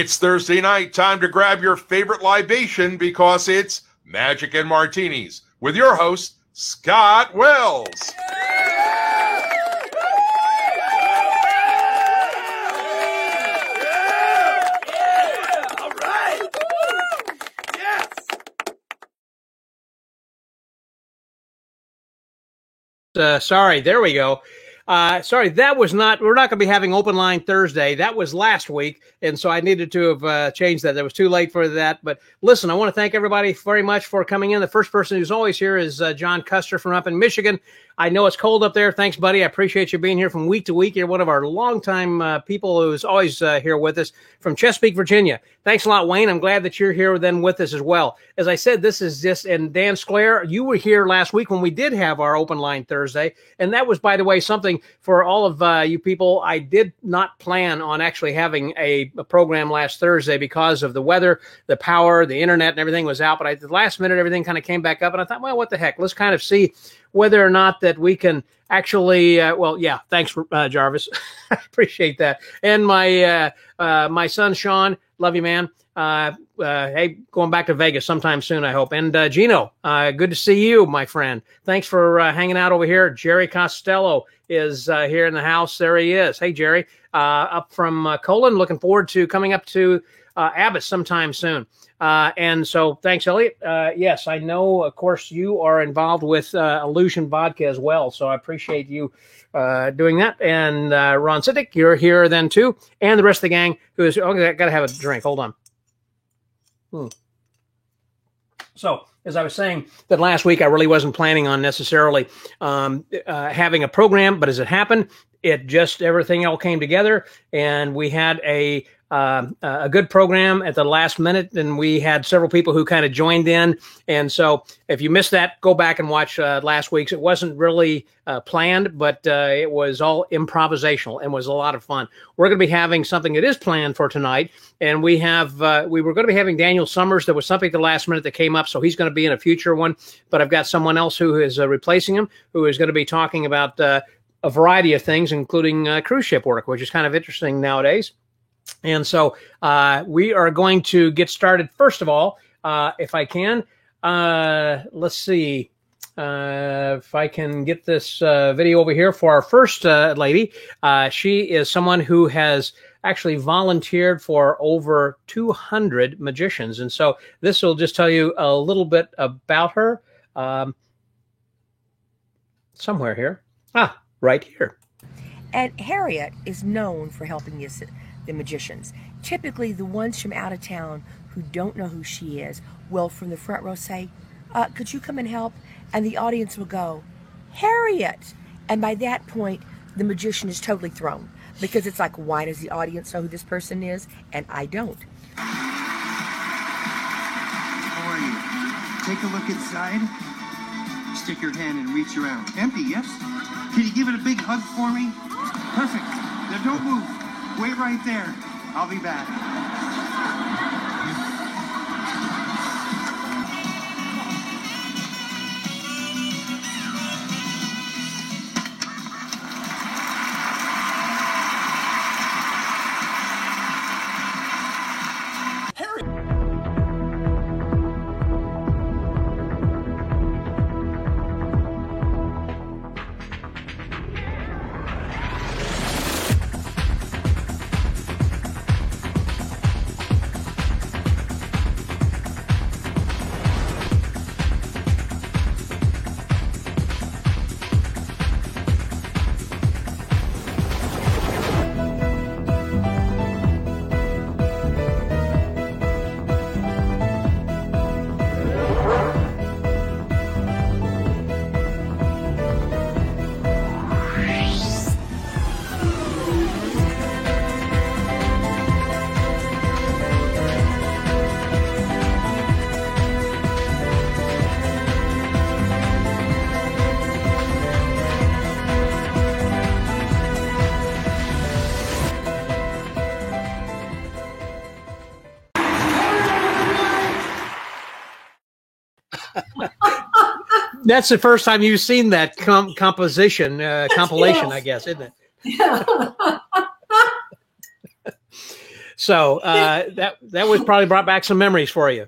It's Thursday night, time to grab your favorite libation because it's Magic and Martinis with your host, Scott Wells. All right. Yes. Sorry, there we go. Sorry, that was not, we're not going to be having open line Thursday. That was last week. And so I needed to have changed that. It was too late for that. But listen, I want to thank everybody very much for coming in. The first person who's always here is John Custer from up in Michigan. I know it's cold up there. Thanks, buddy. I appreciate you being here from week to week. You're one of our longtime people who's always here with us from Chesapeake, Virginia. Thanks a lot, Wayne. I'm glad that you're here then with us as well. As I said, this is just, and Dan Sclair, you were here last week when we did have our open line Thursday. And that was, by the way, something for all of you people. I did not plan on actually having a program last Thursday because of the weather, the power, the internet, and everything was out. But at the last minute, everything kind of came back up. And I thought, well, what the heck? Let's kind of see whether or not that we can actually, thanks, Jarvis. I appreciate that. And my son, Sean, love you, man. Hey, going back to Vegas sometime soon, I hope. And Gino, good to see you, my friend. Thanks for hanging out over here. Jerry Costello is here in the house. There he is. Hey, Jerry, up from Colon. Looking forward to coming up to Abbott sometime soon. And so thanks, Elliot. Yes, I know, of course, you are involved with Illusion Vodka as well. So I appreciate you doing that. And Ron Siddick, you're here then too. And the rest of the gang who is, I got to have a drink. Hold on. So as I was saying that last week, I really wasn't planning on necessarily having a program, but as it happened, it just, everything all came together and we had a good program at the last minute, and we had several people who kind of joined in. And so if you missed that, go back and watch last week's. It wasn't really planned, but it was all improvisational and was a lot of fun. We're going to be having something that is planned for tonight, and we were going to be having Daniel Summers. There was something at the last minute that came up, so he's going to be in a future one, but I've got someone else who is replacing him, who is going to be talking about a variety of things, including cruise ship work, which is kind of interesting nowadays. And so we are going to get started. First of all, if I can, let's see if I can get this video over here for our first lady. She is someone who has actually volunteered for over 200 magicians. And so this will just tell you a little bit about her. Somewhere here. Right here. And Harriet is known for helping the magicians. Typically, the ones from out of town who don't know who she is will, from the front row, say, could you come and help? And the audience will go, Harriet! And by that point, the magician is totally thrown, because it's like, why does the audience know who this person is? And I don't. How are you? Take a look inside. Stick your hand and reach around. Empty, yes? Can you give it a big hug for me? Perfect. Now don't move. Wait right there. I'll be back. That's the first time you've seen that compilation, yes. I guess, isn't it? Yeah. So that was probably brought back some memories for you.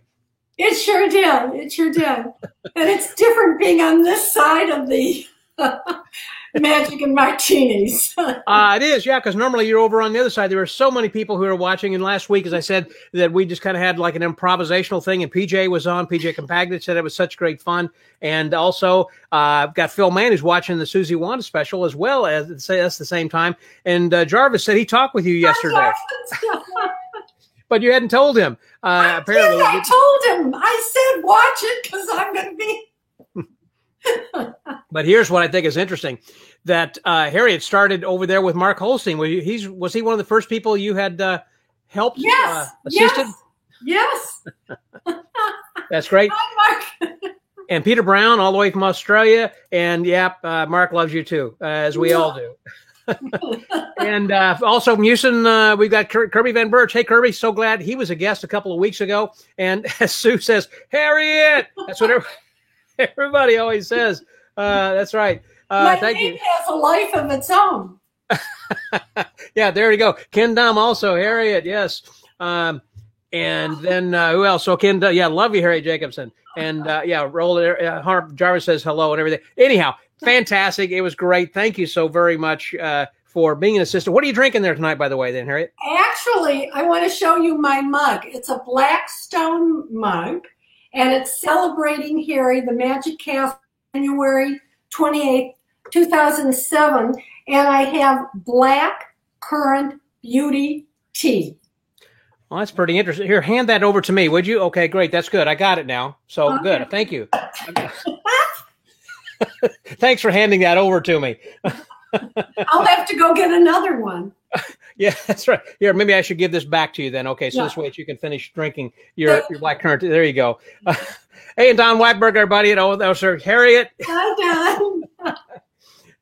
It sure did. It sure did. And it's different being on this side of the Magic and Martinis. It is, yeah, because normally you're over on the other side. There were so many people who were watching, and last week, as I said, that we just kind of had like an improvisational thing, and PJ was on. PJ Compagna said it was such great fun. And also, I've got Phil Mann, who's watching the Susie Wanda special as well as at the same time. And Jarvis said he talked with you yesterday. But you hadn't told him. Apparently, I told him. I said, watch it because I'm going to be. But here's what I think is interesting: that Harriet started over there with Mark Holstein. Was he one of the first people you had helped? Yes. Assisted? Yes. That's great. Hi, Mark. And Peter Brown, all the way from Australia. And Mark loves you too, as we all do. And also Musin, we've got Kirby Van Birch. Hey, Kirby, so glad he was a guest a couple of weeks ago. And as Sue says, Harriet. That's what everybody always says. That's right. My Thank name you. has a life of its own. Yeah, there you go. Ken Dom also, Harriet, yes. And then who else? So Ken, love you, Harriet Jacobson. And Harp Jarvis says hello and everything. Anyhow, fantastic. It was great. Thank you so very much for being an assistant. What are you drinking there tonight, by the way, then, Harriet? Actually, I want to show you my mug. It's a Blackstone mug, and it's celebrating Harry, the Magic Cast, January 28th, 2007, and I have Black Currant Beauty Tea. Well, that's pretty interesting. Here, hand that over to me, would you? Okay, great. That's good. I got it now. So Okay. Good. Thank you. Thanks for handing that over to me. I'll have to go get another one. Yeah, that's right. Here, maybe I should give this back to you then. Okay, so this way you can finish drinking your black currant. There you go. Hey, and Don Wackberg, everybody. Sir Harriet. Hi, Don.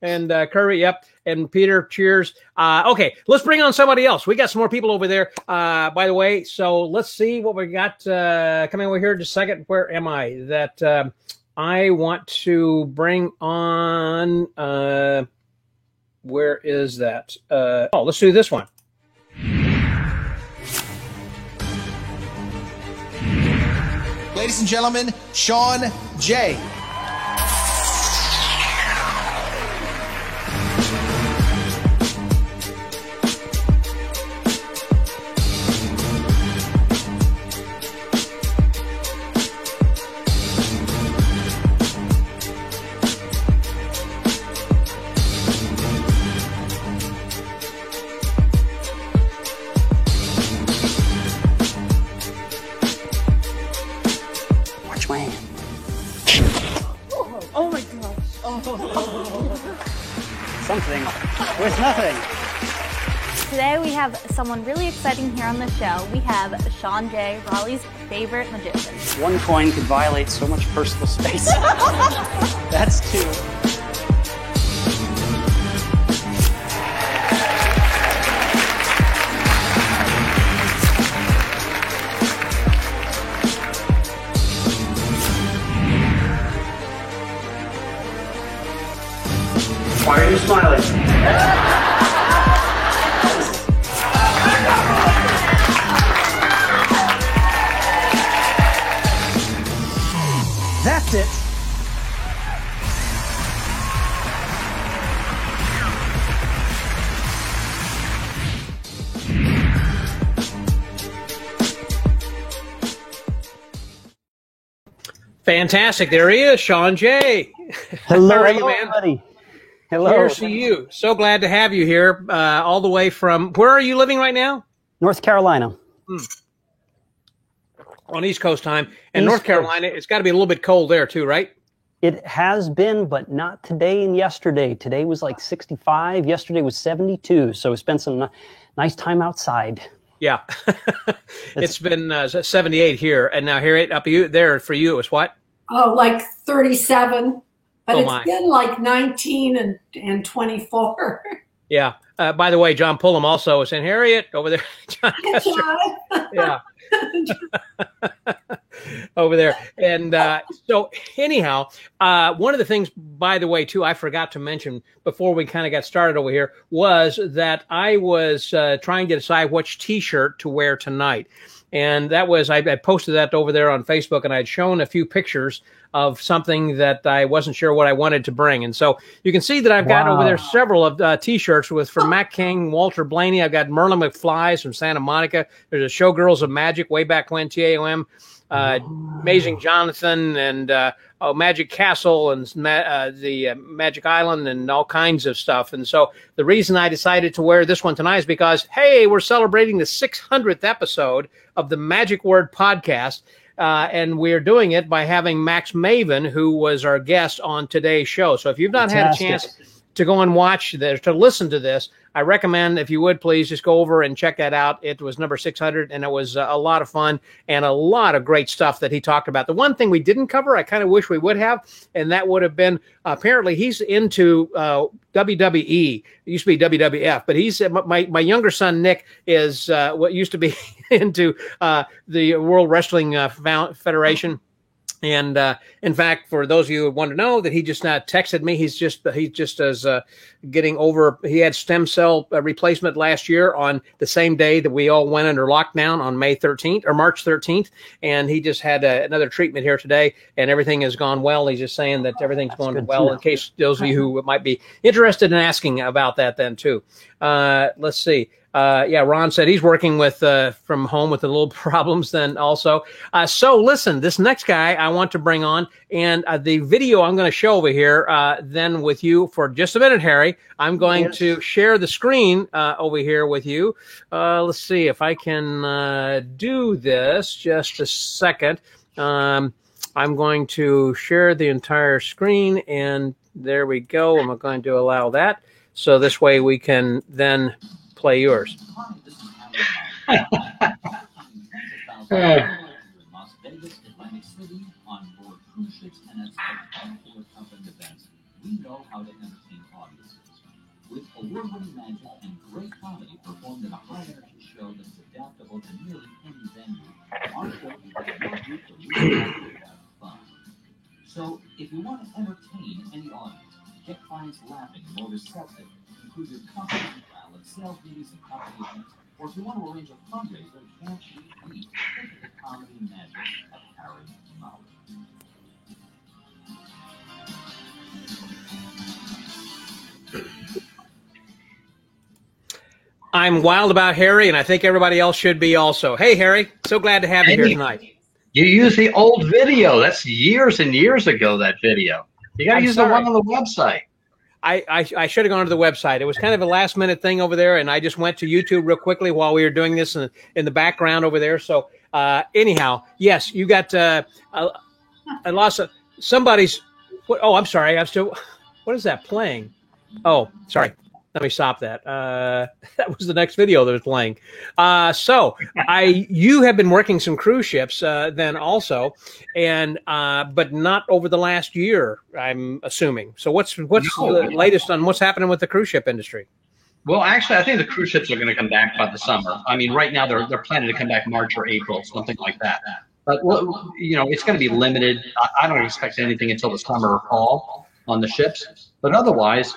And Kirby, yep. And Peter, cheers. Okay, let's bring on somebody else. We got some more people over there, by the way. So let's see what we got coming over here in just a second. Where am I? That I want to bring on. Where is that? Let's do this one. Ladies and gentlemen, Sean J. Watch my hand. Oh my gosh. Something with nothing. Today we have someone really exciting here on the show. We have Sean J, Raleigh's favorite magician. One coin could violate so much personal space. That's two. Why are you smiling? That's it. Fantastic. There he is, Sean J. Hello, How are you, man? everybody. Hello. Here's to you. So glad to have you here, all the way from, where are you living right now? North Carolina. On East Coast time. And East North Coast. Carolina, it's got to be a little bit cold there too, right? It has been, but not today and yesterday. Today was like 65. Yesterday was 72. So we spent some nice time outside. Yeah. It's been 78 here. And now here up you there for you, it was what? Oh, like 37. But Oh, it's my. been like 19 and 24. Yeah. By the way, John Pullum also is in Harriet over there. John Kester. John. Yeah. over there. And so anyhow, one of the things, by the way, too, I forgot to mention before we kind of got started over here was that I was trying to decide which T-shirt to wear tonight. And that was, I posted that over there on Facebook, and I'd shown a few pictures of something that I wasn't sure what I wanted to bring. And so you can see that I've got over there several of T-shirts from Matt King, Walter Blaney. I've got Merlin McFly's from Santa Monica. There's a Showgirls of Magic way back when, TAOM. Amazing Jonathan and Magic Castle and the Magic Island and all kinds of stuff. And so the reason I decided to wear this one tonight is because, hey, we're celebrating the 600th episode of the Magic Word podcast. And we're doing it by having Max Maven, who was our guest on today's show. So if you've not had a chance to go and watch this, to listen to this, I recommend, if you would, please just go over and check that out. It was number 600, and it was a lot of fun and a lot of great stuff that he talked about. The one thing we didn't cover, I kind of wish we would have, and that would have been, apparently he's into WWE. It used to be WWF, but he's my younger son, Nick, is what used to be into the World Wrestling Federation. And in fact, for those of you who want to know, that he just texted me. He's just as getting over. He had stem cell replacement last year on the same day that we all went under lockdown on May 13th or March 13th, and he just had another treatment here today, and everything has gone well. He's just saying that everything's going well. In case those of you who might be interested in asking about that, then too. Let's see. Ron said he's working with from home with the little problems then also. So listen, this next guy I want to bring on, and the video I'm going to show over here then with you for just a minute, Harry. I'm going to share the screen over here with you. Let's see if I can do this. Just a second. I'm going to share the entire screen, and there we go. I'm going to allow that. So this way we can then play yours. We know how to entertain audiences. With award-winning magic and great comedy performed in a high-energy show that's adaptable to nearly any venue, our show is a group to really have fun. So, if you want to entertain any audience, get clients laughing and more receptive, include your company style of sales meetings and company events, or if you want to arrange a fundraiser, can't you beat the comedy magic of Harry Mauer. I'm wild about Harry, and I think everybody else should be also. Hey, Harry, so glad to have you here tonight. You use the old video. That's years and years ago, that video. You got to use the one on the website. I should have gone to the website. It was kind of a last-minute thing over there, and I just went to YouTube real quickly while we were doing this in the background over there. So anyhow, yes, you got I lost somebody's – oh, I'm sorry. I'm still – what is that playing? Oh, sorry. Let me stop that. That was the next video that was playing. So you have been working some cruise ships then also, and but not over the last year, I'm assuming. So what's the latest on what's happening with the cruise ship industry? Well, actually, I think the cruise ships are going to come back by the summer. I mean, right now they're planning to come back March or April, something like that. But well, you know, it's going to be limited. I don't expect anything until the summer or fall on the ships. But otherwise,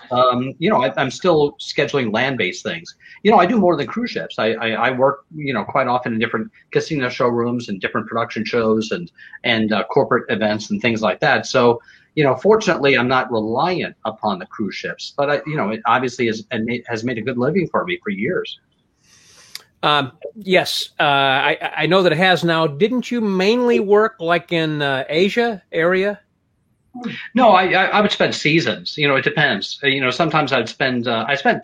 you know, I'm still scheduling land-based things. You know, I do more than cruise ships. I work, you know, quite often in different casino showrooms and different production shows and corporate events and things like that. So, you know, fortunately, I'm not reliant upon the cruise ships. But, you know, it obviously has made a good living for me for years. Yes, I know that it has now. Didn't you mainly work like in Asia area? No, I would spend seasons. You know, it depends. You know, sometimes I spent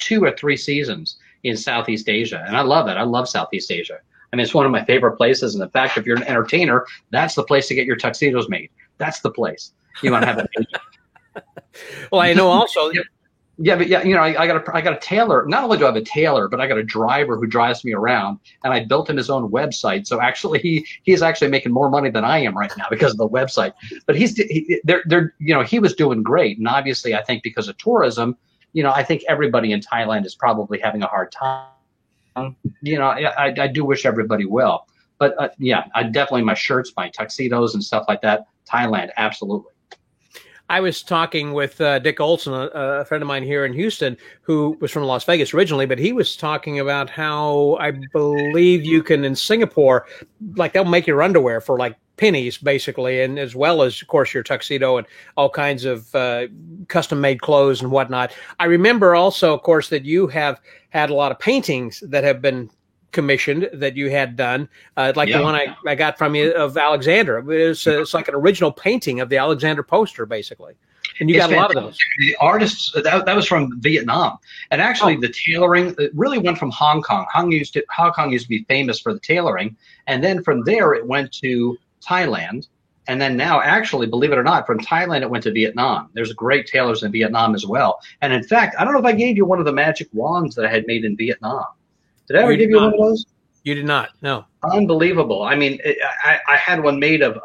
2 or 3 seasons in Southeast Asia, and I love it. I love Southeast Asia. I mean, it's one of my favorite places. And in fact, if you're an entertainer, that's the place to get your tuxedos made. That's the place you want to have it. Well, I know also. Yeah, but yeah, you know, I got a tailor. Not only do I have a tailor, but I got a driver who drives me around, and I built him his own website. So actually, he's actually making more money than I am right now because of the website. But you know, he was doing great, and obviously, I think because of tourism, you know, I think everybody in Thailand is probably having a hard time. You know, I do wish everybody well, But yeah, I definitely my shirts, my tuxedos, and stuff like that. Thailand, absolutely. I was talking with Dick Olson, a friend of mine here in Houston, who was from Las Vegas originally, but he was talking about how I believe you can in Singapore, like they'll make your underwear for like pennies, basically, and as well as, of course, your tuxedo and all kinds of custom-made clothes and whatnot. I remember also, of course, that you have had a lot of paintings that have been commissioned that you had done, like the one I got from you of Alexander. It's like an original painting of the Alexander poster, basically. And you got a lot of those. The artists, that was from Vietnam. And actually the tailoring really went from Hong Kong. Hong Kong used to be famous for the tailoring. And then from there it went to Thailand. And then now, actually, believe it or not, from Thailand it went to Vietnam. There's great tailors in Vietnam as well. And in fact, I don't know if I gave you one of the magic wands that I had made in Vietnam. Did I ever give you one of those? You did not. No. Unbelievable. I mean, I had one made of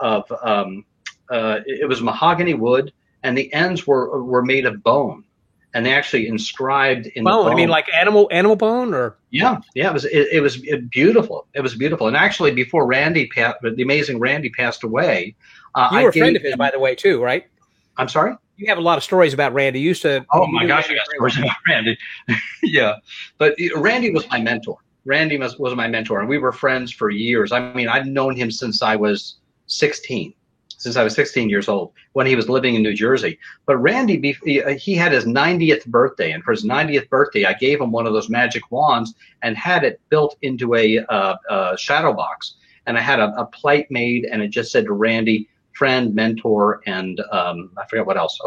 it was mahogany wood, and the ends were made of bone, and they actually inscribed in bone. The bone. I mean, like animal bone, or yeah. It was beautiful. It was beautiful. And actually, before the amazing Randy passed away, you were a friend of his, by the way, too, right? I'm sorry. You have a lot of stories about Randy. You used to. Oh my gosh, I got stories about Randy. Yeah, but Randy was my mentor. Randy was my mentor, and we were friends for years. I mean, I've known him since I was 16. Since I was 16 years old, when he was living in New Jersey. But Randy, he had his 90th birthday, and for his 90th birthday, I gave him one of those magic wands and had it built into a shadow box. And I had a plate made, and it just said to Randy, friend, mentor, and I forgot what else.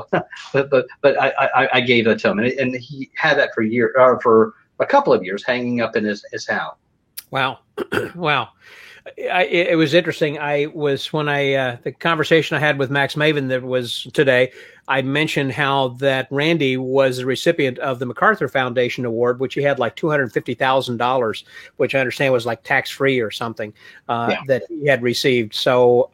but I gave that to him, and he had that for a couple of years, hanging up in his house. Wow, wow. It was interesting. The conversation I had with Max Maven that was today, I mentioned how that Randy was the recipient of the MacArthur Foundation Award, which he had like $250,000, which I understand was like tax free or something that he had received. So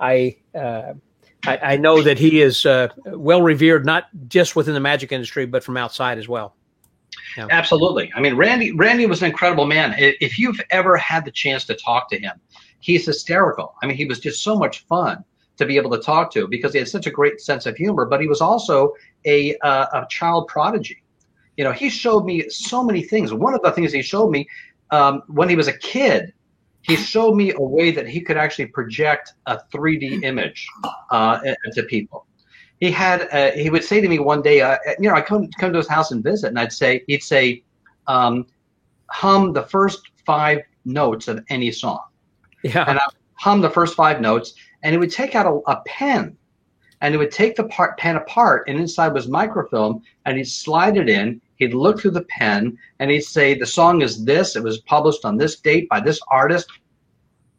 I know that he is well revered, not just within the magic industry, but from outside as well. Yeah. Absolutely. I mean, Randy was an incredible man. If you've ever had the chance to talk to him, he's hysterical. I mean, he was just so much fun to be able to talk to because he had such a great sense of humor, but he was also a child prodigy. You know, he showed me so many things. One of the things he showed me when he was a kid, he showed me a way that he could actually project a 3D image to people. He would say to me one day, I come to his house and visit, and he'd say, hum the first 5 notes of any song. Yeah. And I hum the first 5 notes, and he would take out a pen, and he would take the pen apart, and inside was microfilm, and he'd slide it in. He'd look through the pen, and he'd say, the song is this. It was published on this date by this artist,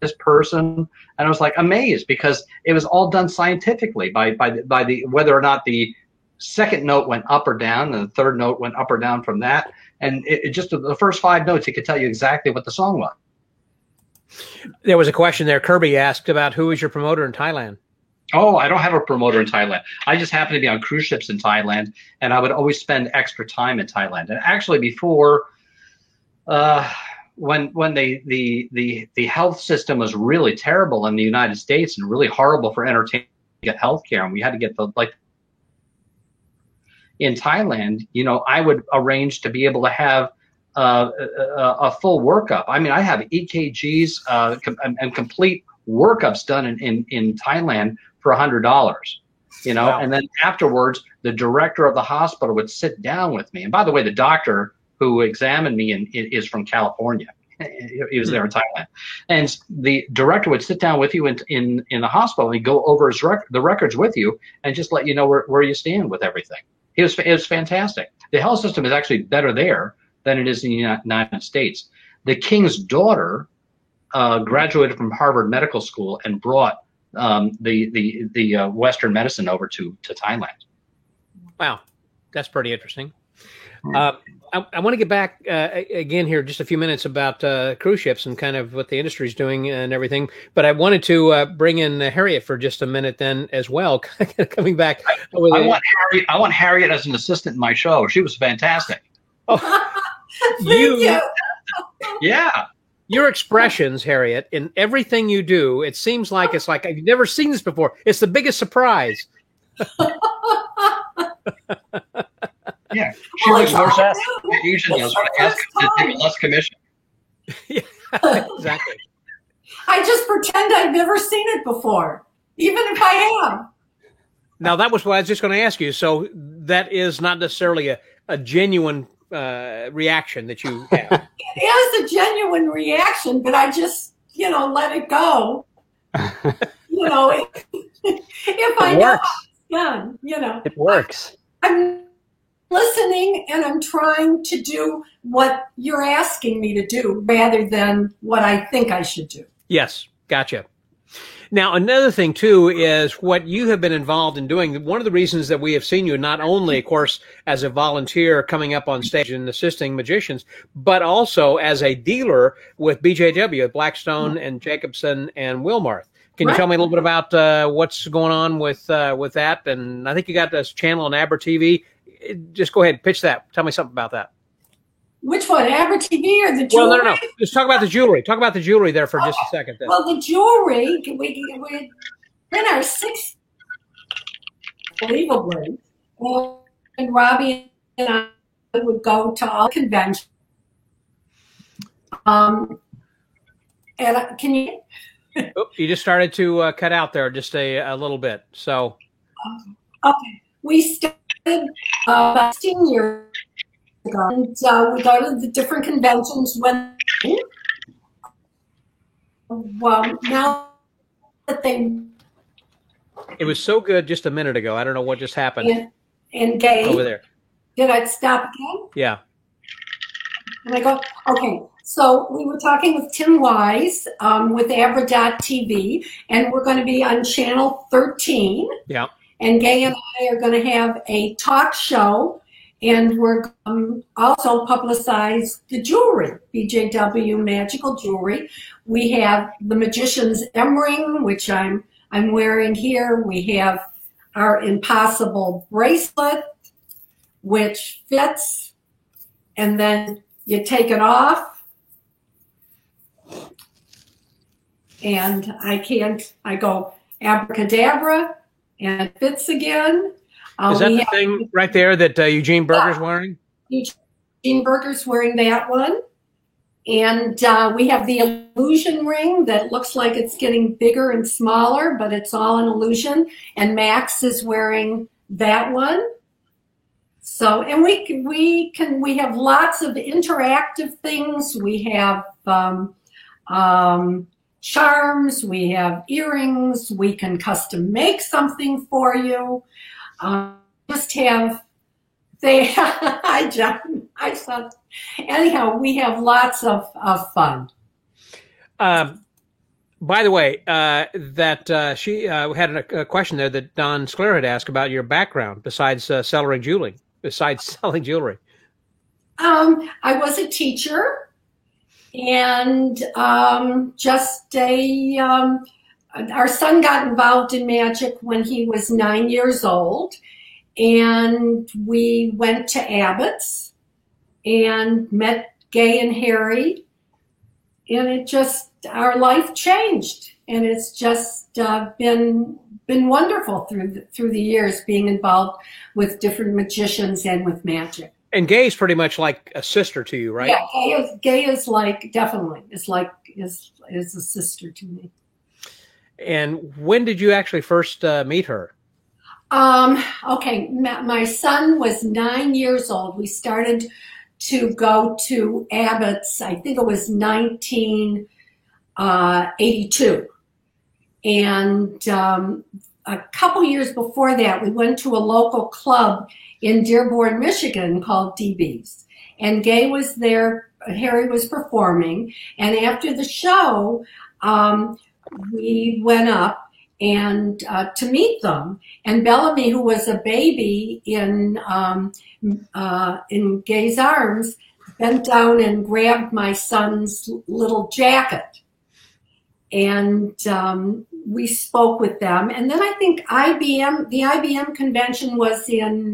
this person. And I was like amazed because it was all done scientifically by the whether or not the second note went up or down and the third note went up or down from that. And it just the first 5 notes, he could tell you exactly what the song was. There was a question there. Kirby asked about who is your promoter in Thailand? Oh, I don't have a promoter in Thailand. I just happen to be on cruise ships in Thailand, and I would always spend extra time in Thailand. And actually before, when the health system was really terrible in the United States and really horrible for entertainment to get health care, and we had to get in Thailand, I would arrange to be able to have a full workup. I mean, I have EKGs and complete workups done in Thailand for $100, Wow. And then afterwards, the director of the hospital would sit down with me. And by the way, the doctor who examined me is from California. He was there in Thailand. And the director would sit down with you in the hospital and he'd go over the records with you and just let you know where you stand with everything. It was fantastic. The health system is actually better there than it is in the United States. The king's daughter graduated from Harvard Medical School and brought the Western medicine over to Thailand. Wow, that's pretty interesting. I want to get back again here just a few minutes about cruise ships and kind of what the industry is doing and everything. But I wanted to bring in Harriet for just a minute then as well. Coming back, I want Harriet as an assistant in my show. She was fantastic. Oh, Thank you. Yeah. your expressions, Harriet, in everything you do, it seems like it's like I've never seen this before. It's the biggest surprise. Yeah, she makes more sense than Asian does. When I ask her to take less commission. Yeah, exactly. I just pretend I've never seen it before, even if I have. Now, that was what I was just going to ask you. So that is not necessarily a genuine reaction that you have. It is a genuine reaction, but I just, let it go. If I know how it's done, It works. I'm listening and I'm trying to do what you're asking me to do rather than what I think I should do. Yes, gotcha. Now, another thing, too, is what you have been involved in doing. One of the reasons that we have seen you, not only, of course, as a volunteer coming up on stage and assisting magicians, but also as a dealer with BJW, Blackstone and Jacobson and Wilmarth. Can you tell me a little bit about what's going on with that? And I think you got this channel on Aber TV. Just go ahead and pitch that. Tell me something about that. Which one, Aber TV or the jewelry? Well, no. Just talk about the jewelry. Talk about the jewelry there for just a second. Then. Well, the jewelry, we're in our sixth, unbelievably. And Robbie and I would go to all conventions. And can you? You just started to cut out there just a little bit. So. Okay. We started 16 years ago, and we go to the different conventions when. Well, now that they. It was so good just a minute ago. I don't know what just happened. And Gay. Over there. Did I stop again? Yeah. And I go, okay. So we were talking with Tim Wise with Abra.TV, and we're going to be on channel 13. Yeah. And Gay and I are going to have a talk show, and we're also publicize the jewelry, BJW Magical Jewelry. We have the Magician's M-Ring, which I'm wearing here. We have our Impossible bracelet, which fits, and then you take it off. And I go abracadabra, and it fits again. Is that the thing right there that Eugene Berger's wearing? Eugene Berger's wearing that one. And we have the illusion ring that looks like it's getting bigger and smaller, but it's all an illusion. And Max is wearing that one. So, and we have lots of interactive things. We have charms, we have earrings, we can custom make something for you. Anyhow, we have lots of fun. By the way, she had a question there that Don Sclair had asked about your background besides selling jewelry. I was a teacher. And our son got involved in magic when he was 9 years old, and we went to Abbott's and met Gay and Harry, and our life changed, and it's just been wonderful through the years being involved with different magicians and with magic. And Gay's pretty much like a sister to you, right? Yeah, Gay is like definitely is a sister to me. And when did you actually first meet her? Okay, my son was 9 years old. We started to go to Abbott's. I think it was 1982, and a couple years before that, we went to a local club in Dearborn, Michigan called DB's. And Gay was there, Harry was performing, and after the show, we went up and to meet them. And Bellamy, who was a baby in Gay's arms, bent down and grabbed my son's little jacket. And we spoke with them. And then I think the IBM convention was in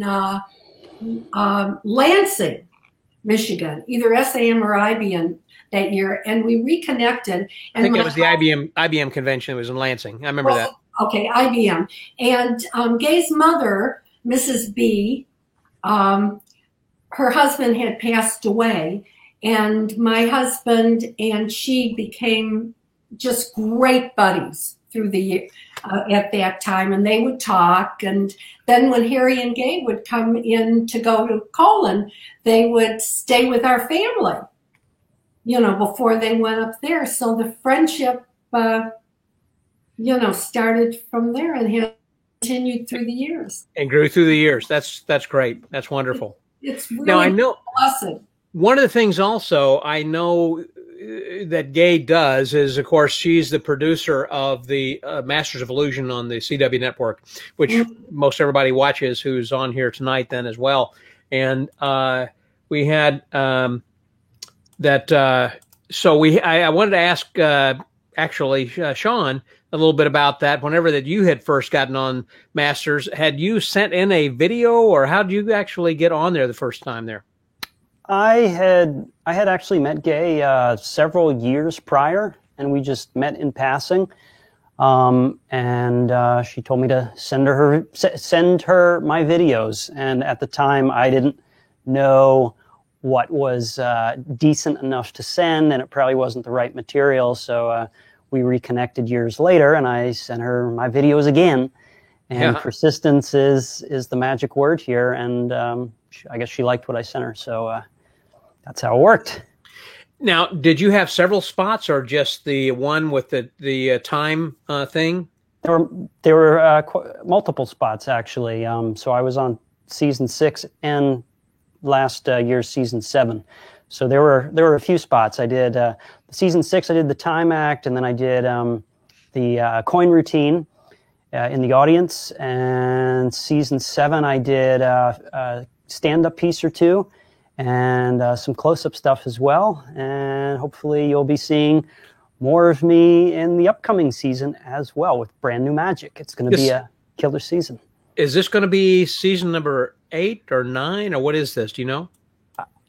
Lansing, Michigan, either SAM or IBM. that year, and we reconnected. And I think it was the IBM convention. It was in Lansing. I remember that. Okay, IBM. And Gay's mother, Mrs. B, her husband had passed away, and my husband and she became just great buddies through the year at that time, and they would talk. And then when Harry and Gay would come in to go to Colon, they would stay with our family, before they went up there. So the friendship, started from there and has continued through the years. And grew through the years. That's great. That's wonderful. It's really now, I know awesome. One of the things also I know that Gay does is, of course, she's the producer of the Masters of Illusion on the CW network, which most everybody watches who's on here tonight then as well. And we had I wanted to ask Sean a little bit about that. Whenever that you had first gotten on Masters, had you sent in a video, or how did you actually get on there the first time there? I had actually met Gay several years prior, and we just met in passing. And she told me to send her my videos. And at the time, I didn't know what was decent enough to send, and it probably wasn't the right material. So we reconnected years later, and I sent her my videos again. And persistence is the magic word here. And I guess she liked what I sent her. So that's how it worked. Now, did you have several spots, or just the one with the time thing? There were multiple spots, actually. So I was on season 6 and last year's season 7. So there were a few spots. I did season 6. I did the time act, and then I did the coin routine in the audience. And season 7, I did a stand-up piece or two, and some close-up stuff as well. And hopefully you'll be seeing more of me in the upcoming season as well with brand new magic. It's going to be a killer season. Is this going to be season number 8 or 9, or what is this? Do you know?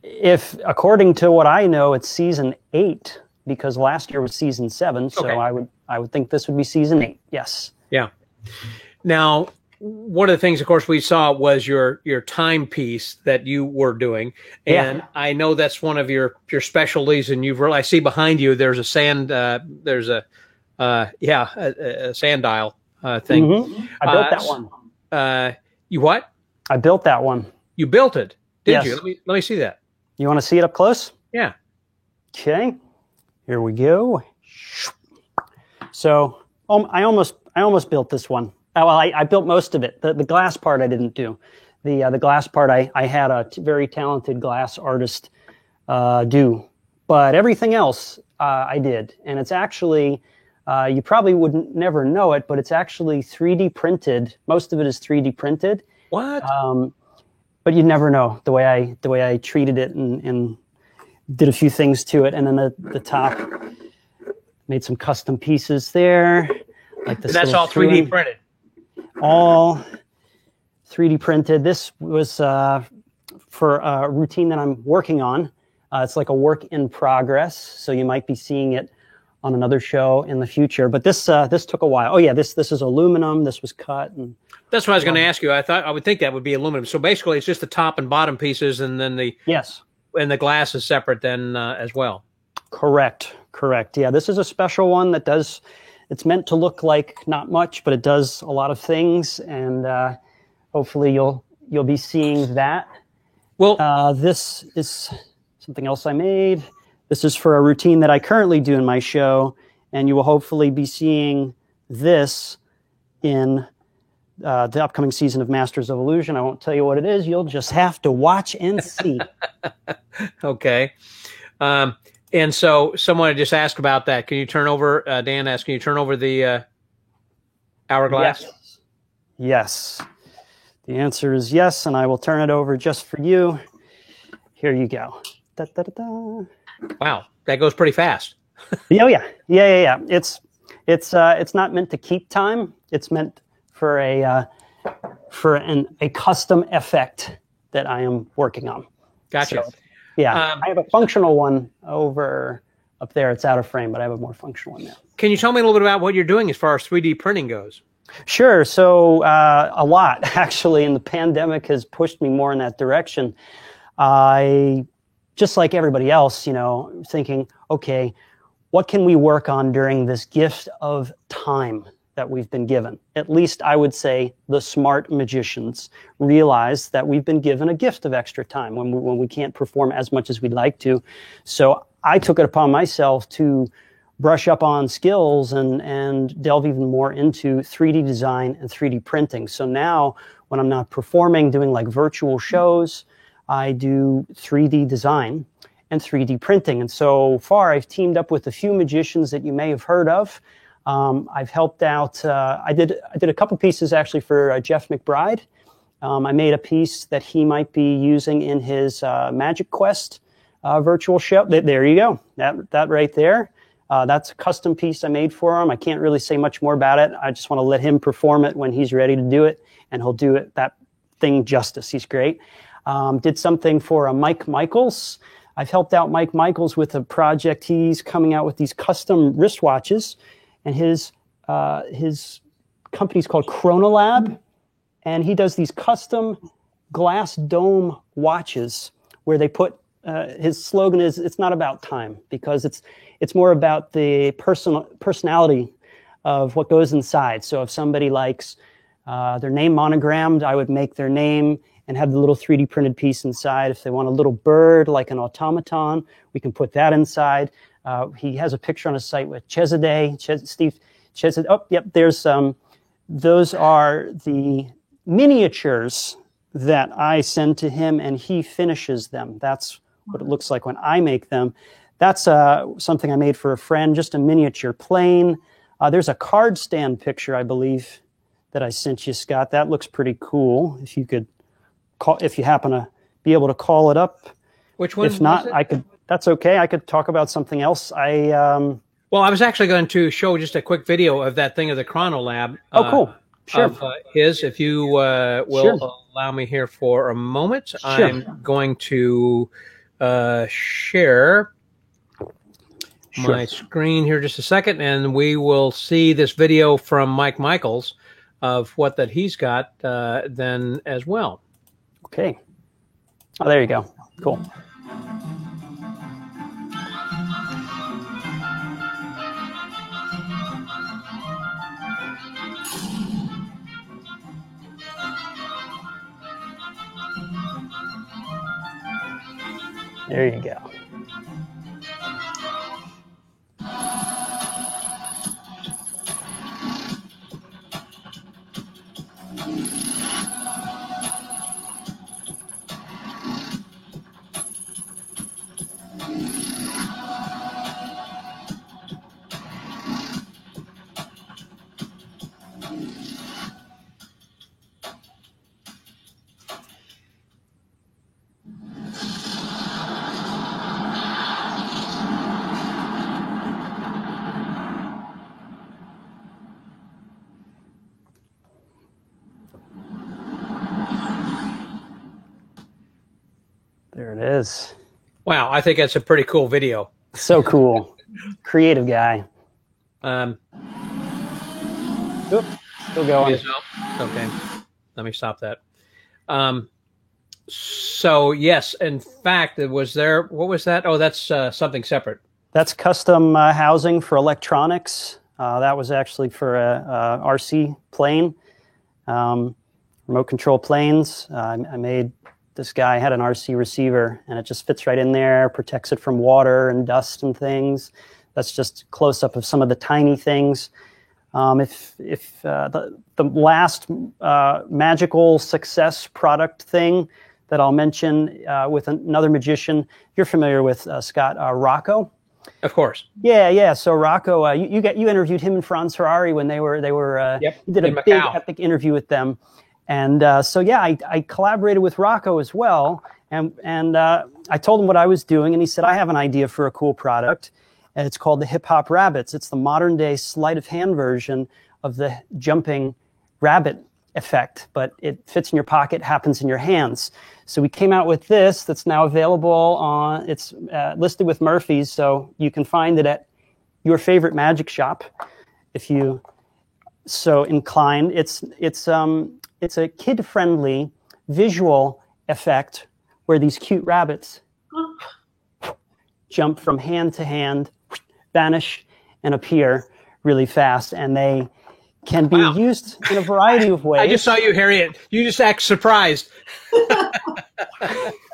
If according to what I know, it's season 8, because last year was season 7. So okay. I would think this would be season 8. Yes. Yeah. Now, one of the things, of course, we saw was your timepiece that you were doing, and I know that's one of your specialties. And I see behind you there's a sand a sundial thing. Mm-hmm. I built that one. You what? I built that one. You built it, did yes. you? Let me see that. You want to see it up close? Yeah. Okay. Here we go. So I almost built this one. Well, I built most of it. The glass part I didn't do. The glass part I had a very talented glass artist do. But everything else I did. And it's actually, you probably would never know it, but it's actually 3D printed. Most of it is 3D printed. What? But you never know the way I treated it and did a few things to it. And then the top, made some custom pieces there. Like this. That's all 3D printed. All 3D printed. This was for a routine that I'm working on. It's like a work in progress, so you might be seeing it on another show in the future. But this took a while. Oh yeah, this is aluminum. This was cut. And that's what I was going to ask you. I would think that would be aluminum. So basically, it's just the top and bottom pieces, and then the glass is separate then as well. Correct. Yeah, this is a special one that does. It's meant to look like not much, but it does a lot of things, and hopefully you'll be seeing that. Well, this is something else I made. This is for a routine that I currently do in my show, and you will hopefully be seeing this in the upcoming season of Masters of Illusion. I won't tell you what it is. You'll just have to watch and see. Okay. And so someone just asked about that. Can you turn over, Dan asked, can you turn over the hourglass? Yes. The answer is yes, and I will turn it over just for you. Here you go. Da, da, da, da. Wow, that goes pretty fast. Oh yeah. It's not meant to keep time. It's meant for a custom effect that I am working on. Gotcha. So, yeah, I have a functional one over up there. It's out of frame, but I have a more functional one now. Can you tell me a little bit about what you're doing as far as 3D printing goes? Sure. So a lot, actually, and the pandemic has pushed me more in that direction. I, just like everybody else, you know, thinking, okay, what can we work on during this gift of time that we've been given? At least I would say the smart magicians realize that we've been given a gift of extra time when we can't perform as much as we'd like to. So I took it upon myself to brush up on skills and delve even more into 3D design and 3D printing. So now when I'm not performing, doing like virtual shows, I do 3D design and 3D printing. And so far I've teamed up with a few magicians that you may have heard of. I've helped out, I did a couple pieces actually for Jeff McBride. I made a piece that he might be using in his Magic Quest virtual show. There you go, that right there. That's a custom piece I made for him. I can't really say much more about it. I just want to let him perform it when he's ready to do it, and he'll do it, that thing justice. He's great. Did something for Mike Michaels. I've helped out Mike Michaels with a project. He's coming out with these custom wristwatches, and his company's called Chronolab, and he does these custom glass dome watches where they put, his slogan is, it's not about time, because it's more about the personality of what goes inside. So if somebody likes their name monogrammed, I would make their name and have the little 3D printed piece inside. If they want a little bird like an automaton, we can put that inside. He has a picture on his site with Steve Chesedday. Oh, yep, there's those are the miniatures that I send to him, and he finishes them. That's what it looks like when I make them. That's something I made for a friend, just a miniature plane. There's a card stand picture, I believe, that I sent you, Scott. That looks pretty cool. If you could call, if you happen to be able to call it up. Which one? If not, I could. That's okay. I could talk about something else. Well, I was actually going to show just a quick video of that thing of the Chronolab. Oh, cool. Sure. Of his, if you will Sure. allow me here for a moment, Sure. I'm going to share my screen here just a second, and we will see this video from Mike Michaels of what that he's got then as well. Okay. Oh, there you go. Cool. There you go. There it is. Wow, I think that's a pretty cool video. So cool. Creative guy. Oop, still going. Okay, let me stop that. So yes, in fact, it was there. What was that? Oh, that's something separate. That's custom housing for electronics. That was actually for a RC plane, remote control planes. I made, this guy had an RC receiver, and it just fits right in there, protects it from water and dust and things. That's just close up of some of the tiny things. If the last magical success product thing that I'll mention with another magician, you're familiar with Scott Rocco. Of course. Yeah. So Rocco, you interviewed him and Franz Ferrari when they were yep, you did a big epic interview with them, and so yeah, I collaborated with Rocco as well, and I told him what I was doing, and he said, I have an idea for a cool product, and it's called the Hip Hop Rabbits. It's the modern day sleight of hand version of the jumping rabbit effect, but it fits in your pocket, happens in your hands. So we came out with this that's now available on, it's listed with Murphy's, so you can find it at your favorite magic shop if you so inclined. It's a kid-friendly visual effect where these cute rabbits jump from hand to hand, vanish, and appear really fast, and they can be used in a variety of ways. I just saw you, Harriet. You just act surprised.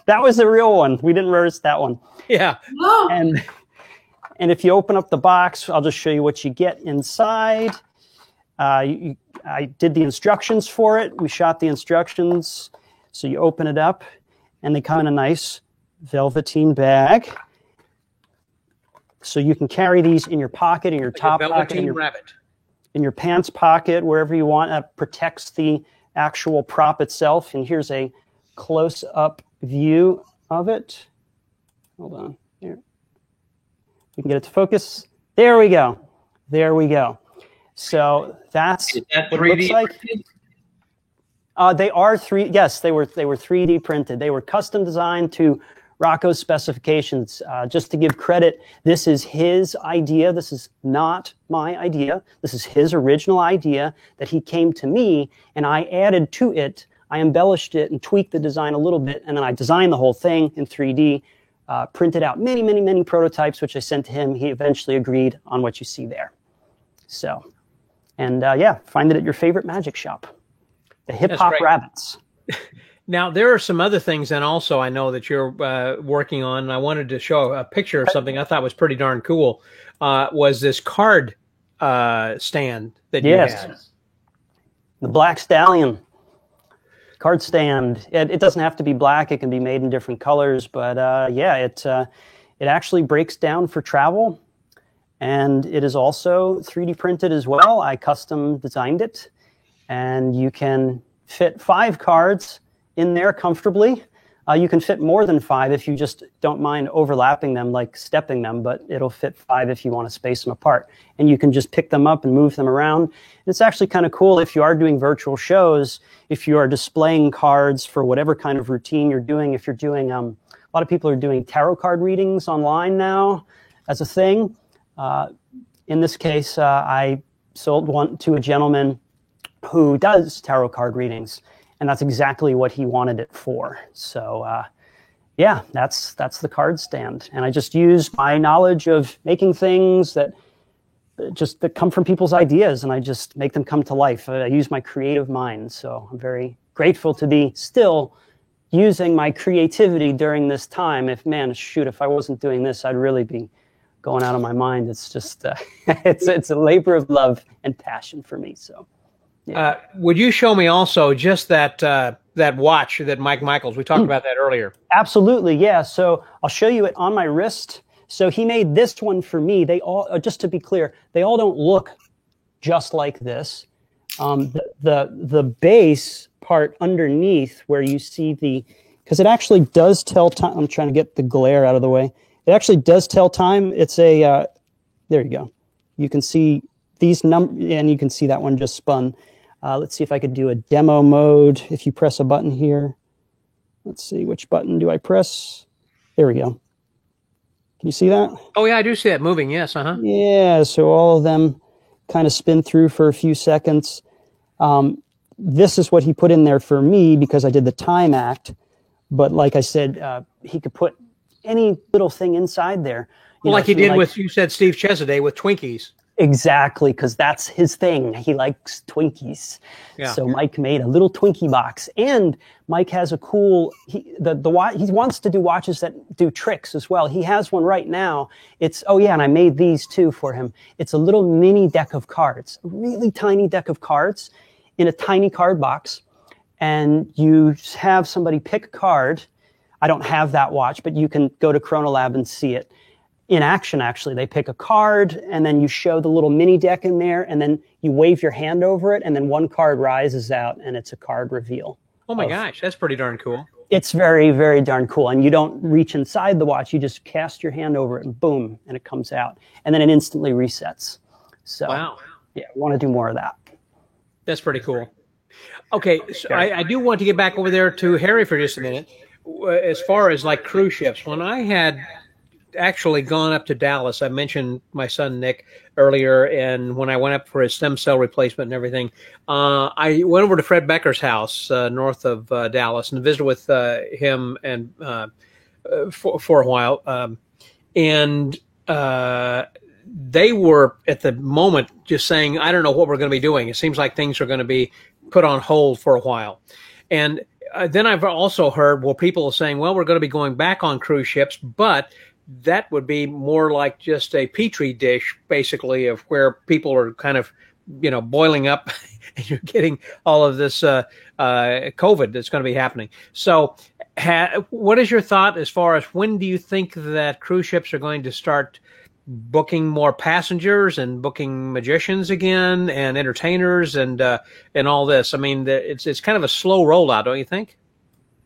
That was the real one. We didn't rehearse that one. Yeah. No. And if you open up the box, I'll just show you what you get inside. I did the instructions for it. We shot the instructions. So you open it up, and they come in a nice velveteen bag. So you can carry these in your pocket, in your top pocket, in your pants pocket, wherever you want. That protects the actual prop itself. And here's a close-up view of it. Hold on. Here. We can get it to focus. There we go. There we go. So that's Is that what it looks 3D like. printed? They are Yes, they were 3D printed. They were custom designed to Rocco's specifications. Just to give credit, this is his idea. This is not my idea. This is his original idea that he came to me, and I added to it. I embellished it and tweaked the design a little bit, and then I designed the whole thing in 3D, printed out many, many, many prototypes, which I sent to him. He eventually agreed on what you see there. So, and find it at your favorite magic shop. The Hip Hop Rabbits. Now, there are some other things, and also I know that you're working on, and I wanted to show a picture of something I thought was pretty darn cool, was this card stand that you had. The Black Stallion card stand. It doesn't have to be black. It can be made in different colors, but it actually breaks down for travel, and it is also 3D printed as well. I custom designed it, and you can fit 5 cards in there comfortably. You can fit more than 5 if you just don't mind overlapping them, like stepping them, but it'll fit 5 if you want to space them apart. And you can just pick them up and move them around. And it's actually kind of cool if you are doing virtual shows, if you are displaying cards for whatever kind of routine you're doing. If you're doing, a lot of people are doing tarot card readings online now as a thing. In this case, I sold one to a gentleman who does tarot card readings. And that's exactly what he wanted it for. So, that's the card stand. And I just use my knowledge of making things that come from people's ideas, and I just make them come to life. I use my creative mind. So I'm very grateful to be still using my creativity during this time. If I wasn't doing this, I'd really be going out of my mind. It's just, it's a labor of love and passion for me. So. Yeah. Would you show me also just that watch that Mike Michaels, we talked about that earlier. Absolutely, yeah. So I'll show you it on my wrist. So he made this one for me. They all, just to be clear, they all don't look just like this. The base part underneath where you see because it actually does tell time. I'm trying to get the glare out of the way. It actually does tell time. It's there you go. You can see these numbers, and you can see that one just spun. Let's see if I could do a demo mode. If you press a button here, let's see, which button do I press? There we go. Can you see that? Oh, yeah, I do see that moving. Yes. Yeah, so all of them kind of spin through for a few seconds. This is what he put in there for me because I did the time act. But like I said, he could put any little thing inside there. Well, like he did with, you said, Steve Chesaday with Twinkies. Exactly, because that's his thing. He likes Twinkies. Yeah. So Mike made a little Twinkie box. And Mike has a cool, he wants to do watches that do tricks as well. He has one right now. And I made these too for him. It's a little mini deck of cards, a really tiny deck of cards in a tiny card box. And you have somebody pick a card. I don't have that watch, but you can go to Chronolab and see it. In action, actually, they pick a card, and then you show the little mini deck in there, and then you wave your hand over it, and then one card rises out, and it's a card reveal. Oh, my gosh. That's pretty darn cool. It's very, very darn cool. And you don't reach inside the watch. You just cast your hand over it, and boom, and it comes out. And then it instantly resets. So, wow. Yeah, I want to do more of that. That's pretty cool. Okay, so I do want to get back over there to Harry for just a minute. As far as like cruise ships, when I had actually gone up to Dallas, I mentioned my son Nick earlier, and when I went up for his stem cell replacement and everything, I went over to Fred Becker's house north of Dallas and visited with him and for a while, and they were at the moment just saying, I don't know what we're going to be doing. It seems like things are going to be put on hold for a while. And then I've also heard, well, people are saying, well, we're going to be going back on cruise ships, but that would be more like just a petri dish, basically, of where people are kind of, boiling up and you're getting all of this COVID that's going to be happening. So what is your thought as far as when do you think that cruise ships are going to start booking more passengers and booking magicians again and entertainers and all this? I mean, it's kind of a slow rollout, don't you think?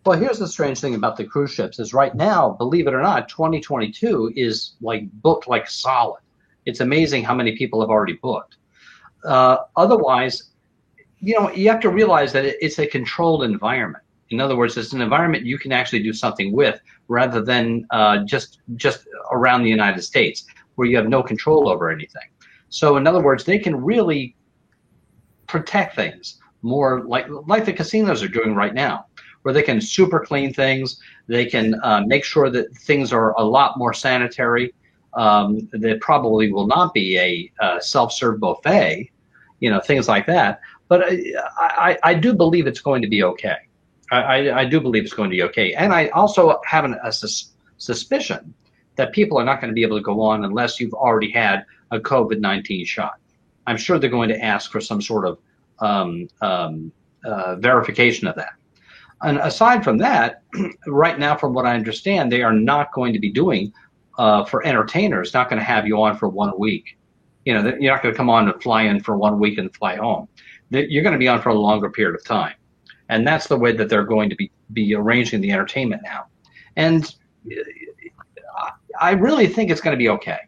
Well, here's the strange thing about the cruise ships is right now, believe it or not, 2022 is like booked like solid. It's amazing how many people have already booked. Otherwise, you have to realize that it's a controlled environment. In other words, it's an environment you can actually do something with rather than just around the United States, where you have no control over anything. So in other words, they can really protect things more like the casinos are doing right now, where they can super clean things. They can make sure that things are a lot more sanitary. There probably will not be a self-serve buffet, things like that. But I do believe it's going to be okay. I do believe it's going to be okay. And I also have a suspicion that people are not going to be able to go on unless you've already had a COVID-19 shot. I'm sure they're going to ask for some sort of verification of that. And aside from that, right now, from what I understand, they are not going to be doing for entertainers, not going to have you on for 1 week. You're not going to come on and fly in for 1 week and fly home. You're going to be on for a longer period of time. And that's the way that they're going to be arranging the entertainment now. And I really think it's going to be okay.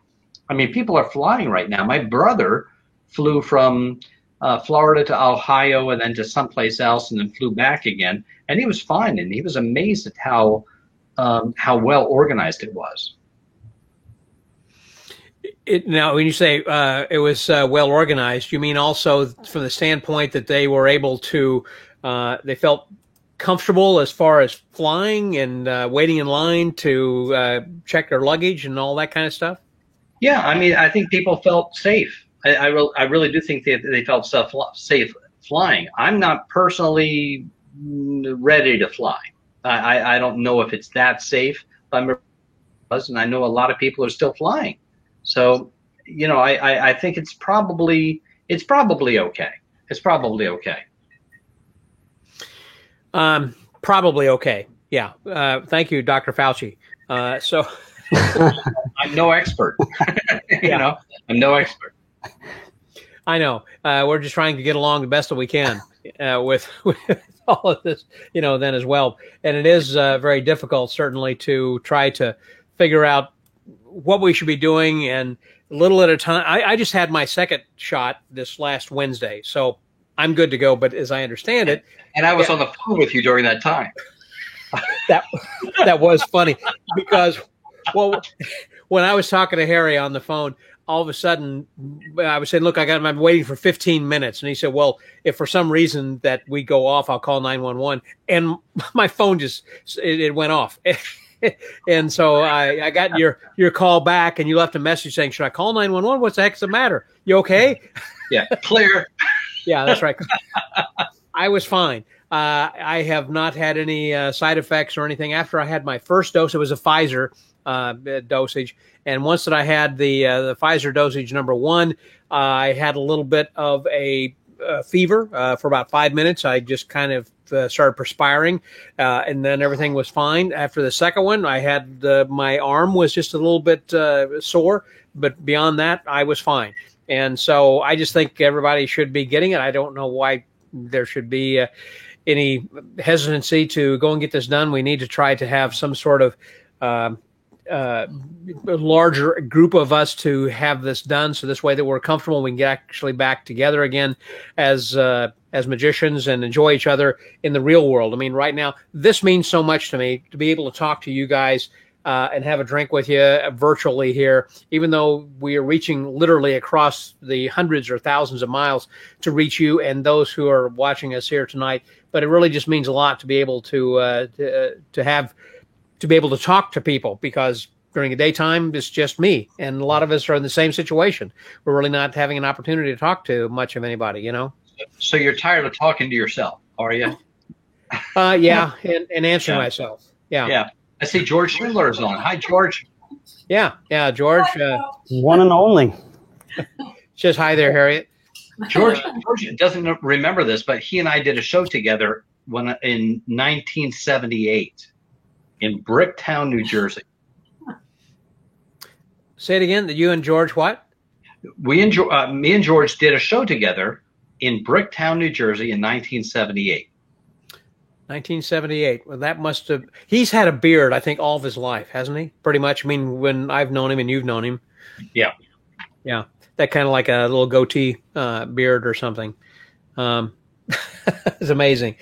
I mean, people are flying right now. My brother flew from Florida to Ohio and then to someplace else and then flew back again. And he was fine. And he was amazed at how well organized it was. Now, when you say it was well organized, you mean also from the standpoint that they were able to, they felt comfortable as far as flying and waiting in line to check their luggage and all that kind of stuff? Yeah, I mean, I think people felt safe. I really do think they felt safe flying. I'm not personally ready to fly. I don't know if it's that safe. And I know a lot of people are still flying. So, I think it's probably okay. It's probably okay. Probably okay. Yeah. Thank you, Dr. Fauci. So I'm no expert. I'm no expert. I know. We're just trying to get along the best that we can with all of this, then as well. And it is very difficult, certainly, to try to figure out what we should be doing and a little at a time. I just had my second shot this last Wednesday, so I'm good to go. But as I understand it, and I was on the phone with you during that time. That was funny because, well, when I was talking to Harry on the phone, all of a sudden I was saying, look, I'm waiting for 15 minutes. And he said, well, if for some reason that we go off, I'll call 911. And my phone it went off. And so I got your call back and you left a message saying, should I call 911? What's the heck's the matter? You okay? Yeah, clear. Yeah, that's right. I was fine. I have not had any side effects or anything. After I had my first dose, it was a Pfizer dosage. And once that I had the Pfizer dosage number 1, I had a little bit of a fever for about 5 minutes. I just kind of started perspiring, and then everything was fine. After the second one, I had my arm was just a little bit sore, but beyond that, I was fine. And so I just think everybody should be getting it. I don't know why there should be any hesitancy to go and get this done. We need to try to have some sort of larger group of us to have this done, so this way that we're comfortable, we can get actually back together again as magicians and enjoy each other in the real world. I mean, right now, this means so much to me to be able to talk to you guys and have a drink with you virtually here, even though we are reaching literally across the hundreds or thousands of miles to reach you and those who are watching us here tonight. But it really just means a lot to be able to be able to talk to people, because during the daytime, it's just me. And a lot of us are in the same situation. We're really not having an opportunity to talk to much of anybody, you know? So you're tired of talking to yourself, are you? Yeah, and answering myself. Yeah. Yeah. I see George Schindler is on. Hi, George. Yeah, George. One and only. Just hi there, Harriet. George doesn't remember this, but he and I did a show together in 1978 in Bricktown, New Jersey. Say it again. That you and George what? Me and George did a show together in Bricktown, New Jersey in 1978. 1978. Well, that must have. He's had a beard, I think, all of his life, hasn't he? Pretty much. I mean, when I've known him and you've known him. Yeah. Yeah. That kind of like a little goatee beard or something. It's amazing.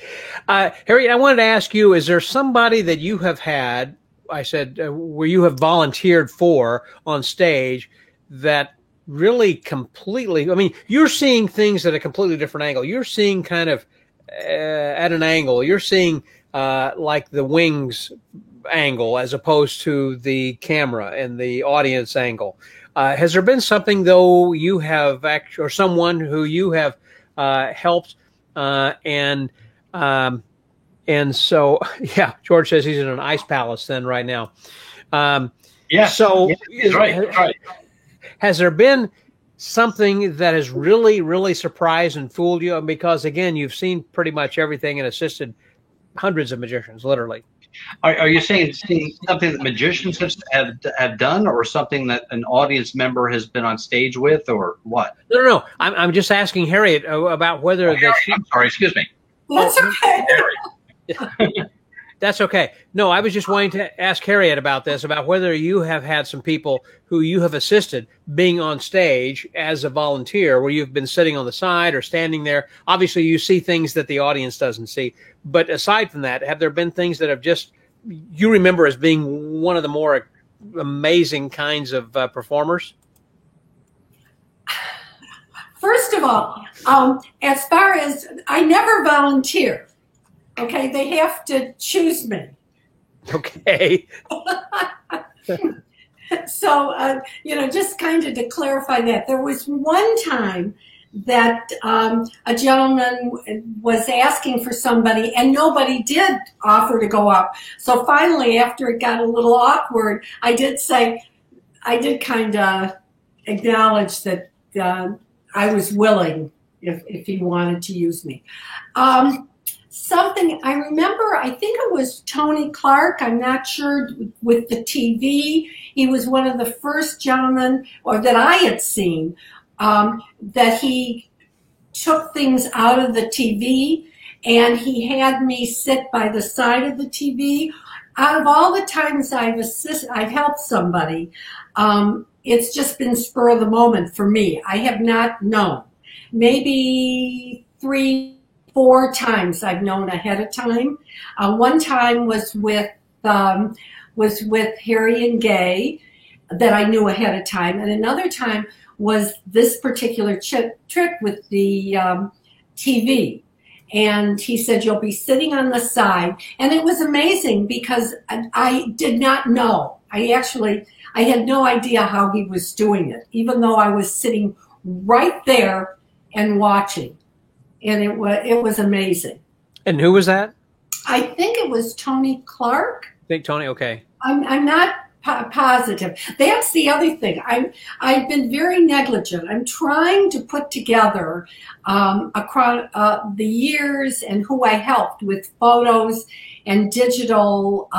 Harriet, I wanted to ask you, is there somebody that you have had, I said, where you have volunteered for on stage that really completely, I mean, you're seeing things at a completely different angle. You're seeing kind of at an angle. You're seeing like the wings angle as opposed to the camera and the audience angle. Has there been something, though, you have or someone who you have helped and so, yeah, George says he's in an ice palace then right now. Yeah. So yeah, right. Has there been something that has really, really surprised and fooled you? Because, again, you've seen pretty much everything and assisted hundreds of magicians, literally. Are you saying something that magicians have done, or something that an audience member has been on stage with, or what? No. I'm just asking Harriet about whether I'm sorry, excuse me. That's okay. That's okay. No, I was just wanting to ask Harriet about this, about whether you have had some people who you have assisted being on stage as a volunteer, where you've been sitting on the side or standing there. Obviously, you see things that the audience doesn't see. But aside from that, have there been things that have just you remember as being one of the more amazing kinds of performers? First of all, as far as I never volunteer. Okay, they have to choose me. Okay. So, just kind of to clarify that, there was one time that a gentleman was asking for somebody and nobody did offer to go up. So finally, after it got a little awkward, I did kind of acknowledge that I was willing if he wanted to use me. Something I remember, I think it was Tony Clark, I'm not sure, with the TV. He was one of the first gentlemen, or that I had seen, that he took things out of the TV and he had me sit by the side of the TV. Out of all the times I've helped somebody, it's just been spur of the moment for me. I have not known. Maybe 3-4 times I've known ahead of time. One time was with Harry and Gay that I knew ahead of time, and another time was this particular trick with the TV. And he said, you'll be sitting on the side. And it was amazing because I did not know. I had no idea how he was doing it, even though I was sitting right there and watching. And it was amazing. And who was that? I think it was Tony Clark. I think Tony, okay. I'm not positive. That's the other thing. I've been very negligent. I'm trying to put together across the years and who I helped with photos and digital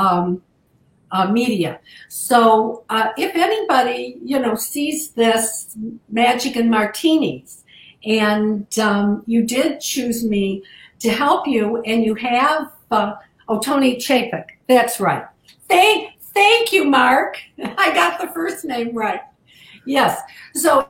media. So if anybody sees this Magic and Martinis, and you did choose me to help you, and you have Tony Chapek. That's right. Thank you, Mark. I got the first name right. Yes. So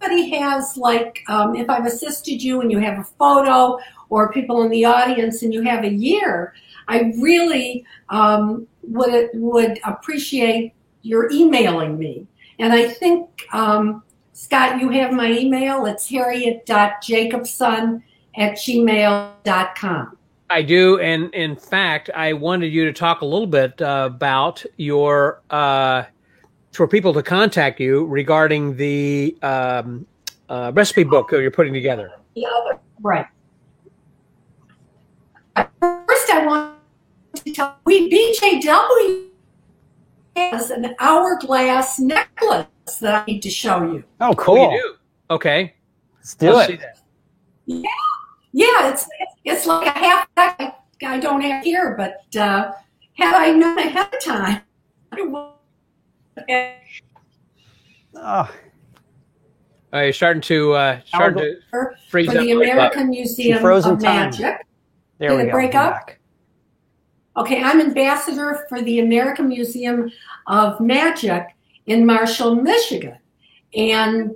anybody has, like, if I've assisted you and you have a photo, or people in the audience and you have a year, I really would appreciate your emailing me. And I think, Scott, you have my email. It's harriet.jacobson@gmail.com. I do, and in fact, I wanted you to talk a little bit about your for people to contact you regarding the recipe book that you're putting together. The other, right. First, I want to tell you, BJW has an hourglass necklace that I need to show you. Oh, cool. Oh, you do? Okay. Let's do Let's it. see that. Yeah, it's like a half. I don't have here, but had I known ahead of time, I would. Oh, You're starting to freeze for up. the American Museum frozen of time. Magic. there Did we it go. break I'm up? back. Okay, I'm ambassador for the American Museum of Magic in Marshall, Michigan. And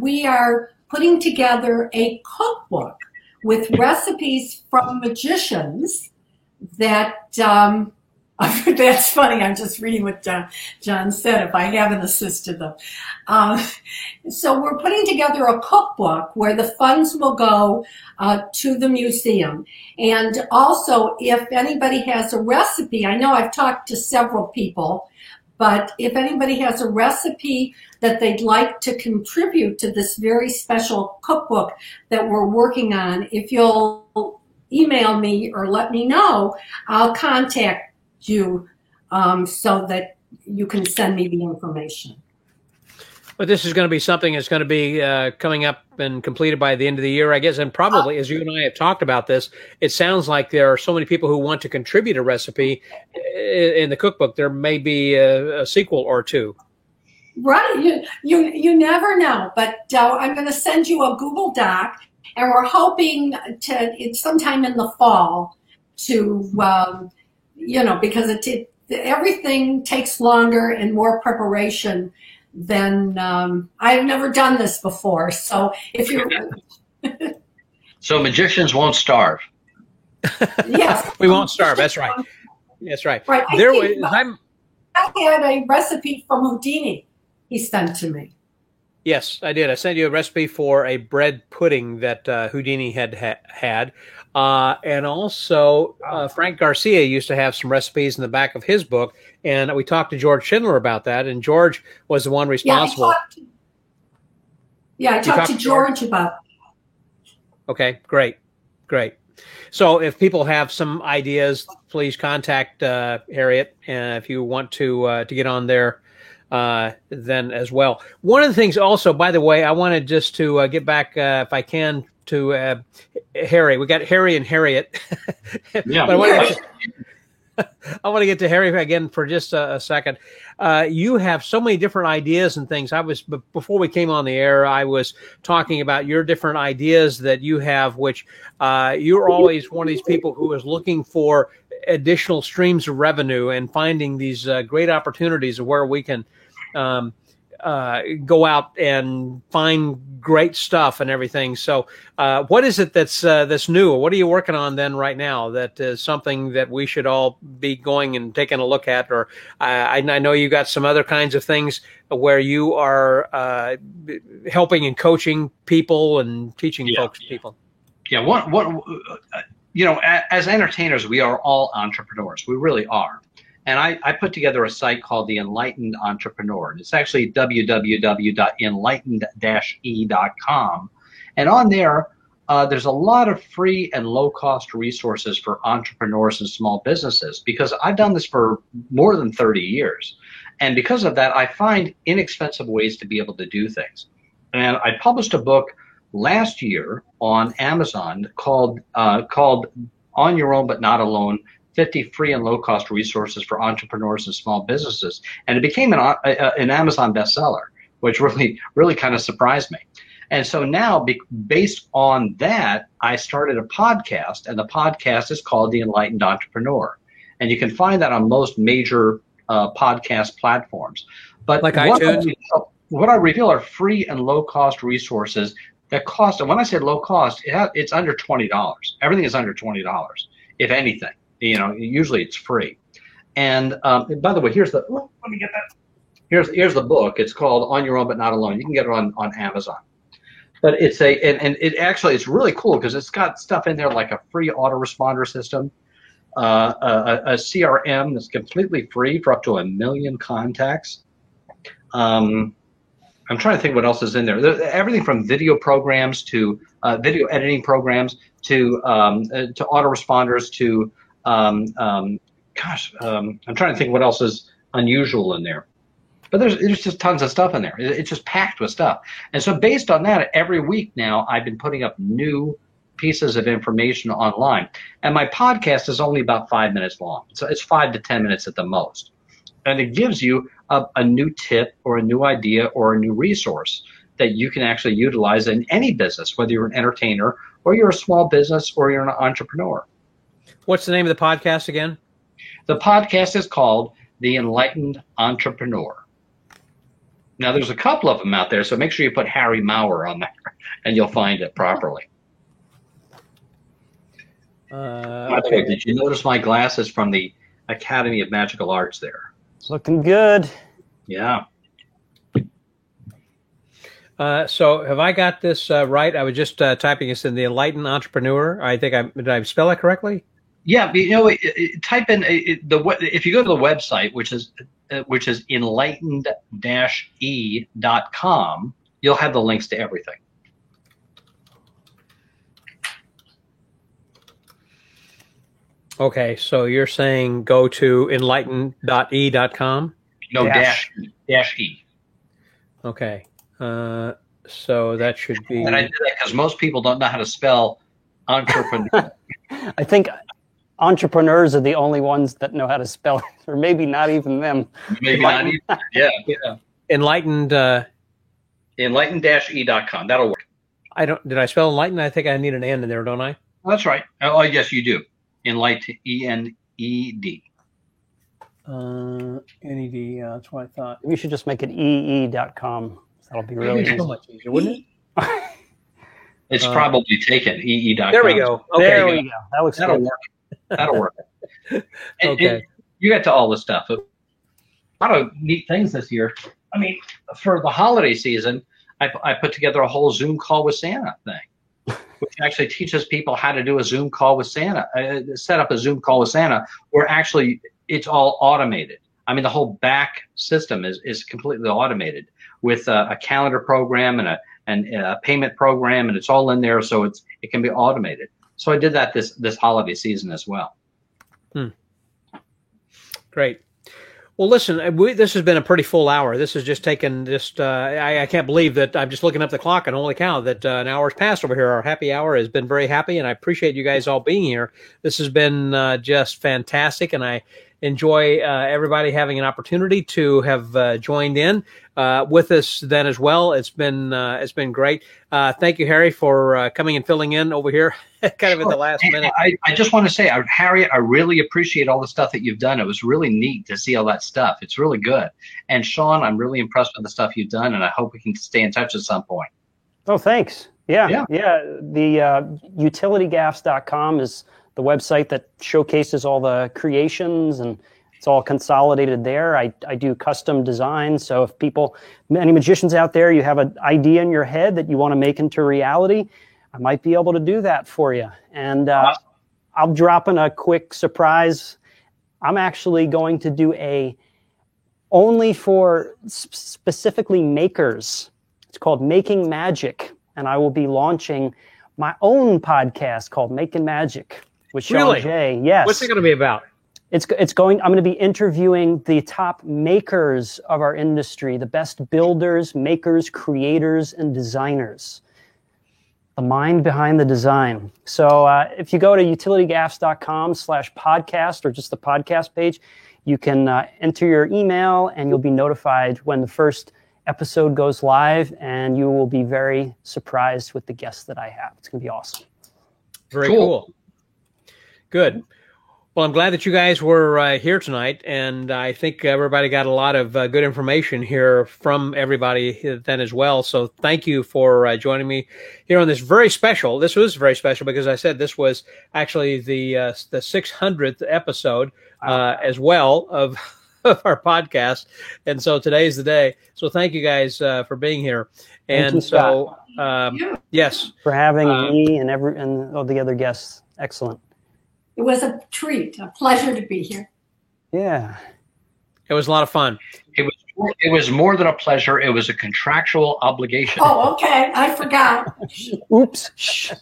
we are putting together a cookbook with recipes from magicians that, that's funny, I'm just reading what John said, if I haven't assisted them. So we're putting together a cookbook where the funds will go to the museum. And also, if anybody has a recipe, I know I've talked to several people, but if anybody has a recipe that they'd like to contribute to this very special cookbook that we're working on, if you'll email me or let me know, I'll contact you so that you can send me the information. But this is going to be something that's going to be coming up and completed by the end of the year, I guess. And probably, as you and I have talked about this, it sounds like there are so many people who want to contribute a recipe in the cookbook. There may be a sequel or two. Right. You never know. But I'm going to send you a Google Doc, and we're hoping it's sometime in the fall to, because everything takes longer and more preparation than I've never done this before. So if you're So magicians won't starve. Yes, we won't starve. That's right. That's right. Right. I had a recipe from Houdini he sent to me. Yes, I did. I sent you a recipe for a bread pudding that Houdini had. And also, Frank Garcia used to have some recipes in the back of his book, and we talked to George Schindler about that, and George was the one responsible. I talked to George about it. Okay, great. So if people have some ideas, please contact Harriet, if you want to get on there then as well. One of the things also, by the way, I wanted just to get back, if I can, to Harry. We got Harry and Harriet. Yeah. But I want to get to Harry again for just a second. You have so many different ideas and things. Before we came on the air, I was talking about your different ideas that you have, which you're always one of these people who is looking for additional streams of revenue and finding these great opportunities where we can go out and find great stuff and everything. So what is it that's new? What are you working on then right now that is something that we should all be going and taking a look at? Or I know you got some other kinds of things where you are helping and coaching people and teaching people. Yeah. As entertainers, we are all entrepreneurs. We really are. And I put together a site called The Enlightened Entrepreneur. It's actually www.enlightened-e.com. And on there, there's a lot of free and low-cost resources for entrepreneurs and small businesses, because I've done this for more than 30 years. And because of that, I find inexpensive ways to be able to do things. And I published a book last year on Amazon called On Your Own But Not Alone, 50 free and low-cost resources for entrepreneurs and small businesses. And it became an Amazon bestseller, which really kind of surprised me. And so now, based on that, I started a podcast, and the podcast is called The Enlightened Entrepreneur. And you can find that on most major podcast platforms. But like iTunes? What I reveal are free and low-cost resources that cost, and when I say low cost, it's under $20. Everything is under $20, if anything. Usually it's free. And by the way, let me get that. Here's the book. It's called On Your Own But Not Alone. You can get it on Amazon. But it's it's really cool because it's got stuff in there like a free autoresponder system, a CRM that's completely free for up to 1 million contacts. I'm trying to think what else is in there. Everything from video programs to video editing programs to autoresponders to I'm trying to think what else is unusual in there. But there's just tons of stuff in there. It's just packed with stuff. And so based on that, every week now I've been putting up new pieces of information online. And my podcast is only about 5 minutes long. So it's 5 to 10 minutes at the most. And it gives you a new tip or a new idea or a new resource that you can actually utilize in any business, whether you're an entertainer or you're a small business or you're an entrepreneur. What's the name of the podcast again? The podcast is called The Enlightened Entrepreneur. Now, there's a couple of them out there, so make sure you put Harry Maurer on there, and you'll find it properly. Okay. Did you notice my glasses from the Academy of Magical Arts there? Looking good. Yeah. So have I got this right? I was just typing this in, The Enlightened Entrepreneur. Did I spell that correctly? Yeah, type in if you go to the website, which is enlightened-e.com, you'll have the links to everything. Okay, so you're saying go to enlightened.e.com? No, dash E. Okay, so that should be. And I did that because most people don't know how to spell entrepreneur. I think entrepreneurs are the only ones that know how to spell it, or maybe not even them. Maybe not even. Yeah. Enlightened. Enlightened-e.com. That'll work. Did I spell enlightened? I think I need an N in there, don't I? That's right. Oh, yes, you do. Enlightened, E-N-E-D. N-E-D, yeah, that's what I thought. We should just make it ee.com. That'll be really easy. So much easier, wouldn't it? It's probably taken, ee.com. There we go. Okay, there we go. That looks That'll good. work. That'll work. Okay. And you got to all this stuff. A lot of neat things this year. I mean, for the holiday season, I put together a whole Zoom call with Santa thing, which actually teaches people how to do a Zoom call with Santa, set up a Zoom call with Santa where actually it's all automated. I mean, the whole back system is completely automated with a calendar program and a payment program, and it's all in there, so it can be automated. So I did that this holiday season as well. Great. Well, listen, this has been a pretty full hour. This has just taken I can't believe that I'm just looking up the clock and holy cow that an hour's passed over here. Our happy hour has been very happy, and I appreciate you guys all being here. This has been just fantastic, and I enjoy everybody having an opportunity to have joined in with us then as well. It's been great. Thank you, Harry, for coming and filling in over here kind of at the last minute. I just want to say, Harry, I really appreciate all the stuff that you've done. It was really neat to see all that stuff. It's really good. And Sean, I'm really impressed with the stuff you've done, and I hope we can stay in touch at some point. Oh, thanks. Yeah. The utilitygaffs.com is the website that showcases all the creations, and it's all consolidated there. I do custom designs. So if any magicians out there, you have an idea in your head that you want to make into reality, I might be able to do that for you. And I'll drop in a quick surprise. I'm actually going to do only for specifically makers. It's called Making Magic. And I will be launching my own podcast called Making Magic with Sean Jay. Yes. What's it going to be about? I'm going to be interviewing the top makers of our industry, the best builders, makers, creators, and designers. The mind behind the design. So if you go to utilitygaffs.com/podcast or just the podcast page, you can enter your email and you'll be notified when the first episode goes live, and you will be very surprised with the guests that I have. It's going to be awesome. Very cool. Good. Well, I'm glad that you guys were here tonight, and I think everybody got a lot of good information here from everybody then as well. So thank you for joining me here on this very special. This was very special because I said this was actually the 600th episode as well of our podcast, and so today's the day. So thank you guys for being here. And you, so yes, for having me and all the other guests. Excellent. It was a treat, a pleasure to be here. Yeah. It was a lot of fun. It was more than a pleasure. It was a contractual obligation. Oh, okay. I forgot. Oops. Shh.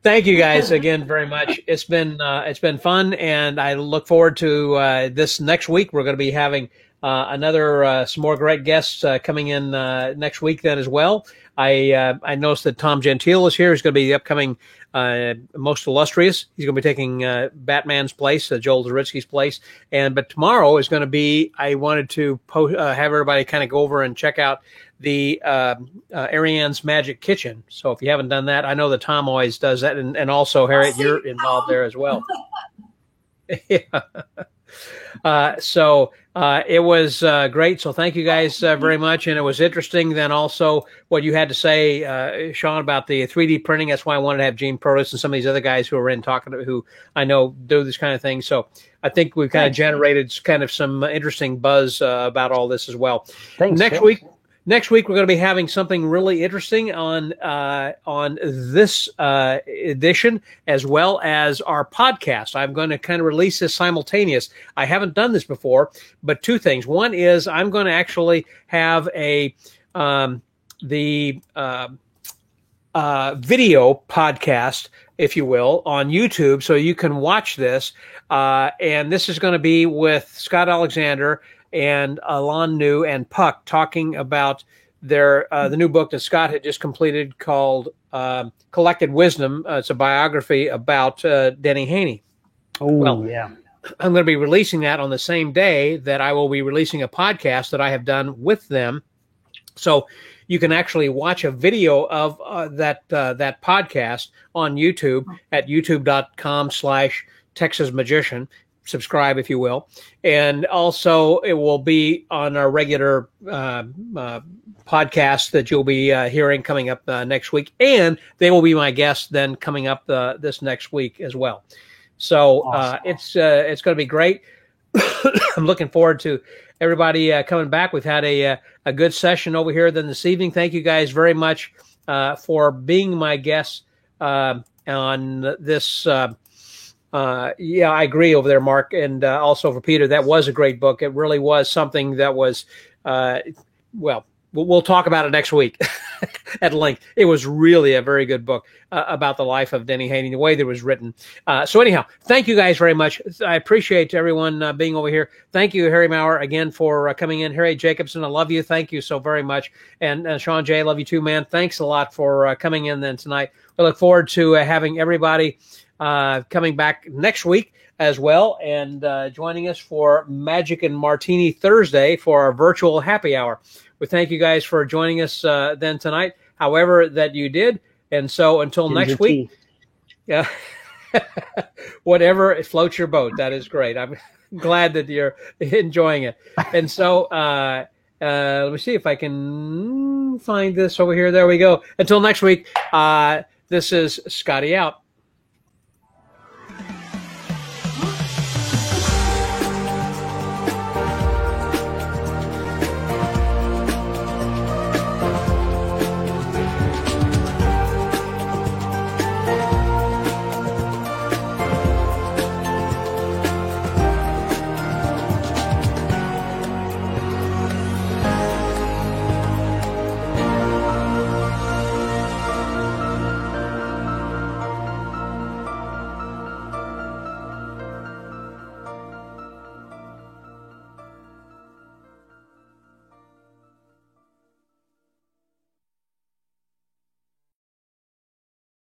Thank you guys again very much. It's been fun, and I look forward to this next week. We're going to be having another some more great guests coming in next week then as well. I noticed that Tom Gentile is here. He's going to be the upcoming most illustrious. He's going to be taking Batman's place, Joel Zaritsky's place. But tomorrow is going to be, I wanted to have everybody kind of go over and check out the Ariane's Magic Kitchen. So if you haven't done that, I know that Tom always does that. And also, Harriet, you're involved there as well. Yeah. So it was great. So thank you guys very much. And it was interesting then also what you had to say, Sean, about the 3D printing. That's why I wanted to have Gene Protis and some of these other guys who are in talking to, who I know do this kind of thing. So I think we've kind of generated kind of some interesting buzz about all this as well. Thanks. Next week, we're going to be having something really interesting on this edition, as well as our podcast. I'm going to kind of release this simultaneous. I haven't done this before, but two things. One is I'm going to actually have a video podcast, if you will, on YouTube, so you can watch this. And this is going to be with Scott Alexander and Alon New and Puck talking about their the new book that Scott had just completed called Collected Wisdom. It's a biography about Denny Haney. Oh, well, yeah. I'm going to be releasing that on the same day that I will be releasing a podcast that I have done with them. So you can actually watch a video of that podcast on YouTube at youtube.com/Texas Magician. Subscribe, if you will. And also it will be on our regular podcast that you'll be hearing coming up next week. And they will be my guests then coming up this next week as well. So awesome. It's going to be great. I'm looking forward to everybody coming back. We've had a good session over here then this evening. Thank you guys very much for being my guests on this. Yeah, I agree over there, Mark, and also for Peter. That was a great book. It really was something that was, well, we'll talk about it next week at length. It was really a very good book about the life of Denny Haney, the way that it was written. So anyhow, thank you guys very much. I appreciate everyone being over here. Thank you, Harry Maurer, again for coming in. Harry Jacobson, I love you. Thank you so very much. And Sean J., I love you too, man. Thanks a lot for coming in then tonight. We look forward to having everybody coming back next week as well, and joining us for Magic and Martini Thursday for our virtual happy hour. We thank you guys for joining us then tonight, however that you did. And so until next week, yeah, whatever floats your boat, that is great. I'm glad that you're enjoying it. And so let me see if I can find this over here. There we go. Until next week, this is Scotty out.